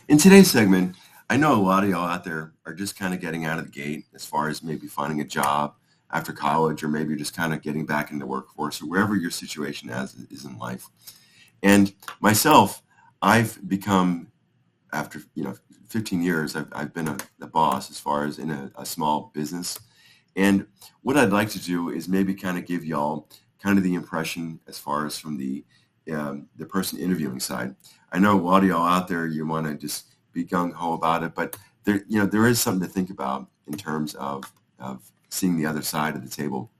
In today's segment, I know a lot of y'all out there are just kind of getting out of the gate as far as maybe finding a job after college or maybe just kind of getting back in the workforce or wherever your situation is in life. And myself, I've become, after 15 years, I've been a boss as far as in a small business. And what I'd like to do is maybe kind of give y'all kind of the impression as far as from the person interviewing side. I know a lot of y'all out there, you want to just be gung ho about it, but there is something to think about in terms of seeing the other side of the table.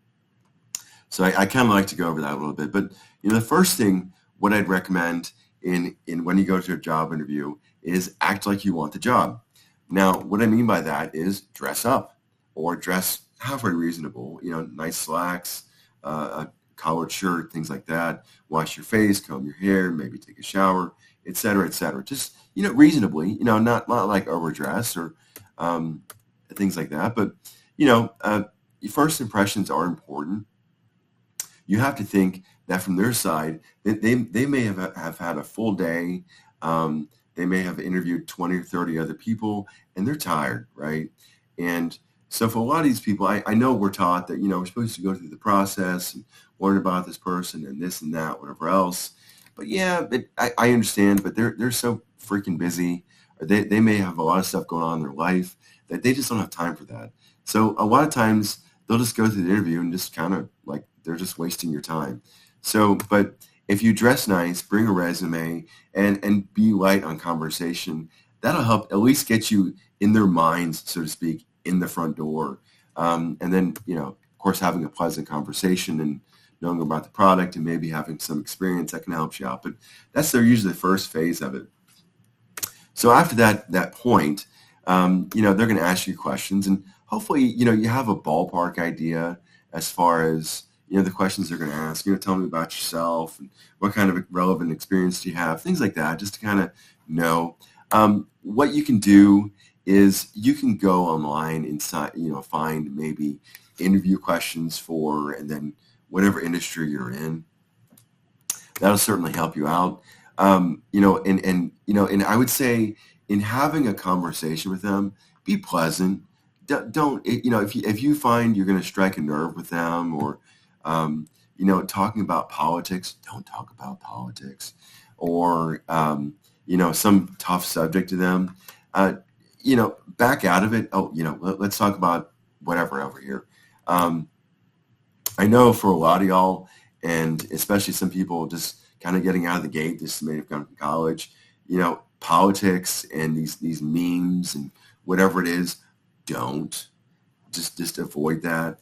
So I kind of like to go over that a little bit. But the first thing, what I'd recommend in when you go to a job interview is act like you want the job. Now, what I mean by that is dress up or dress halfway reasonable. Nice slacks, a collared shirt, things like that. Wash your face, comb your hair, maybe take a shower, et cetera, et cetera. Just reasonably. Not like overdress or things like that. But first impressions are important. You have to think that from their side, they may have had a full day. They may have interviewed 20 or 30 other people, and they're tired, right? And so for a lot of these people, I know we're taught that, we're supposed to go through the process and learn about this person and this and that, whatever else. But yeah, I understand, but they're so freaking busy. Or they may have a lot of stuff going on in their life that they just don't have time for that. So a lot of times they'll just go through the interview and just kind of like they're just wasting your time. So, but if you dress nice, bring a resume, and be light on conversation, that'll help at least get you in their minds, so to speak, in the front door. And then, of course, having a pleasant conversation and knowing about the product and maybe having some experience that can help you out. But that's usually the first phase of it. So after that point, they're going to ask you questions, and hopefully, you have a ballpark idea as far as the questions they're going to ask. Tell me about yourself and what kind of relevant experience do you have, things like that, just to kind of know. What you can do is you can go online inside, find maybe interview questions for, and then whatever industry you're in. That'll certainly help you out. And I would say in having a conversation with them, be pleasant. Don't if you find you're going to strike a nerve with them or talking about politics, don't talk about politics or some tough subject to them. Back out of it. Oh, let's talk about whatever over here. I know for a lot of y'all, and especially some people just kind of getting out of the gate, just may have gone from college, politics and these memes and whatever it is, don't. Just avoid that.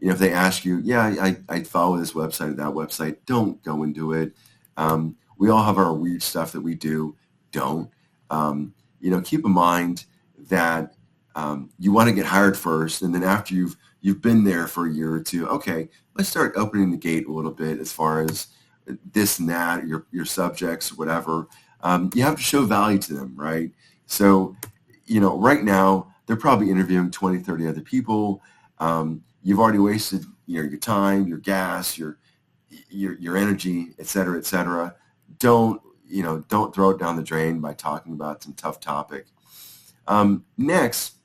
If they ask you, yeah, I follow this website or that website, don't go into it. We all have our weird stuff that we do. Don't. Keep in mind that you want to get hired first, and then after you've been there for a year or two, okay, let's start opening the gate a little bit as far as this and that, your subjects, whatever. You have to show value to them, right? So, right now, they're probably interviewing 20, 30 other people. You've already wasted, your time, your gas, your energy, et cetera, et cetera. Don't throw it down the drain by talking about some tough topic. Next,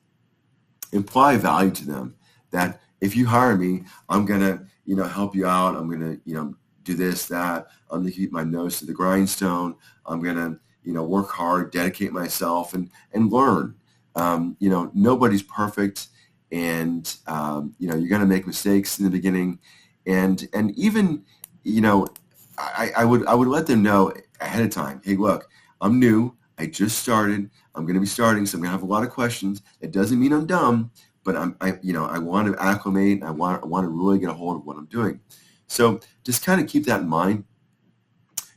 imply value to them that if you hire me, I'm going to, help you out. I'm going to, do this, that. I'm going to keep my nose to the grindstone. I'm going to, work hard, dedicate myself and learn. Nobody's perfect. And, you're going to make mistakes in the beginning. And even, I would let them know ahead of time, hey, look, I'm new. I just started. I'm going to be starting, so I'm going to have a lot of questions. It doesn't mean I'm dumb, but I want to acclimate. I want to really get a hold of what I'm doing. So just kind of keep that in mind.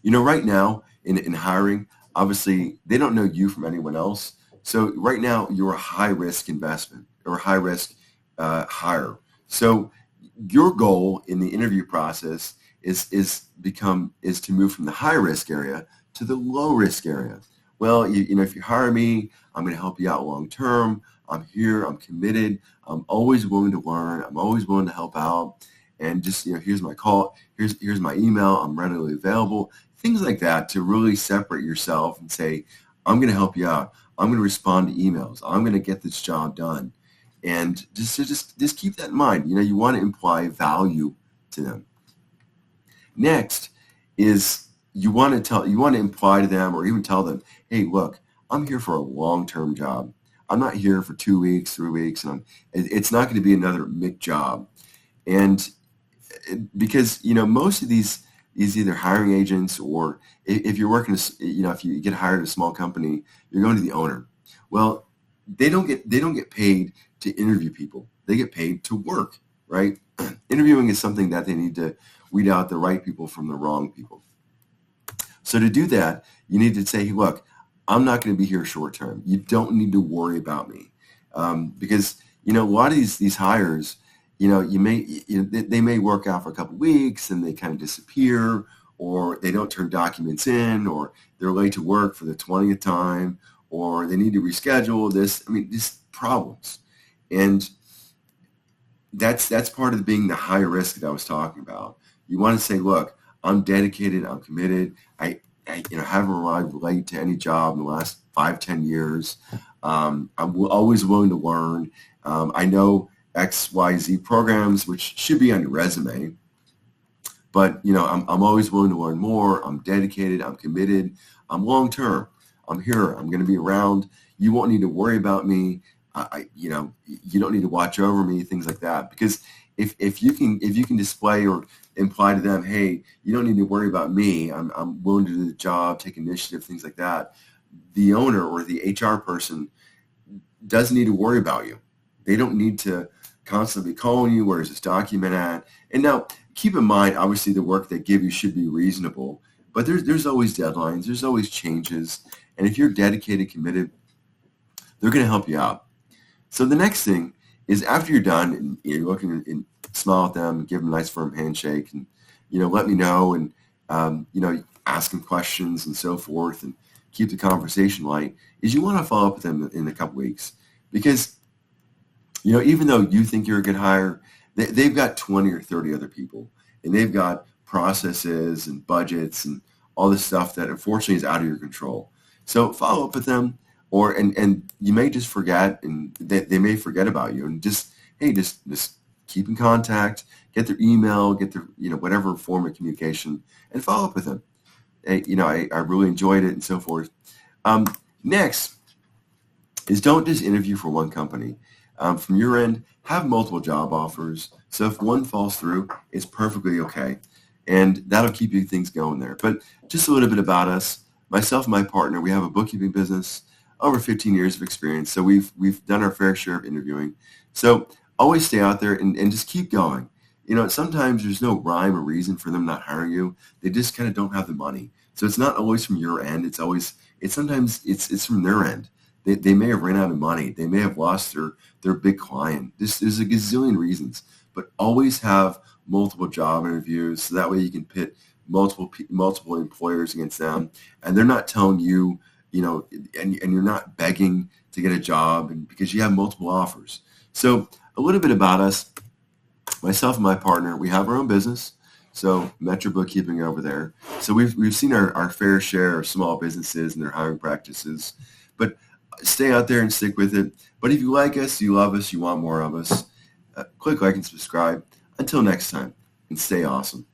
Right now in hiring, obviously they don't know you from anyone else. So right now you're a high risk investment or high risk hire. So your goal in the interview process is to move from the high risk area to the low risk area. Well, if you hire me, I'm going to help you out long term. I'm here. I'm committed. I'm always willing to learn. I'm always willing to help out. And just, here's my call. Here's my email. I'm readily available. Things like that to really separate yourself and say, I'm going to help you out. I'm going to respond to emails. I'm going to get this job done. And just keep that in mind. You want to imply value to them. Next is you want to imply to them or even tell them, hey, look, I'm here for a long-term job. I'm not here for 2 weeks, 3 weeks, and it's not going to be another Mick job. And because most of these either hiring agents or if you're working, if you get hired at a small company, you're going to the owner. Well, they don't get paid to interview people. They get paid to work, right? Interviewing is something that they need to weed out the right people from the wrong people. So to do that, you need to say, hey, look, I'm not going to be here short term. You don't need to worry about me, because a lot of these hires, they may work out for a couple of weeks and they kind of disappear, or they don't turn documents in, or they're late to work for the 20th time, or they need to reschedule this. I mean, just problems. And that's part of being the high risk that I was talking about. You want to say, look, I'm dedicated, I'm committed. I haven't arrived late to any job in the last 5-10 years. I'm always willing to learn. I know XYZ programs, which should be on your resume, but I'm always willing to learn more. I'm dedicated, I'm committed, I'm long-term. I'm here, I'm going to be around. You won't need to worry about me. You don't need to watch over me, things like that. Because if you can display or imply to them, hey, you don't need to worry about me. I'm willing to do the job, take initiative, things like that. The owner or the HR person doesn't need to worry about you. They don't need to constantly be calling you, where's this document at? And now, keep in mind, obviously, the work they give you should be reasonable, but there's always deadlines, there's always changes, and if you're dedicated, committed, they're going to help you out. So the next thing is after you're done, and you're looking and smile at them, and give them a nice firm handshake, and let me know, and ask them questions and so forth, and keep the conversation light. Is you want to follow up with them in a couple weeks, because even though you think you're a good hire, they've got 20 or 30 other people, and they've got processes and budgets and all this stuff that unfortunately is out of your control. So follow up with them, and you may just forget, and they may forget about you, and just keep in contact, get their email, get their whatever form of communication, and follow up with them. Hey, I really enjoyed it and so forth. Next is don't just interview for one company. From your end, have multiple job offers. So if one falls through, it's perfectly okay. And that'll keep you things going there. But just a little bit about us. Myself and my partner, we have a bookkeeping business, over 15 years of experience. So we've done our fair share of interviewing. So always stay out there and just keep going. Sometimes there's no rhyme or reason for them not hiring you. They just kind of don't have the money. So it's not always from your end. Sometimes it's from their end. They may have ran out of money. They may have lost their big client. There's a gazillion reasons, but always have multiple job interviews so that way you can pit multiple employers against them, and they're not telling you, and you're not begging to get a job, and because you have multiple offers. So a little bit about us. Myself and my partner, we have our own business. So Metro Bookkeeping over there. So we've seen our fair share of small businesses and their hiring practices, but stay out there and stick with it. But if you like us, you love us, you want more of us, click like and subscribe. Until next time, and stay awesome.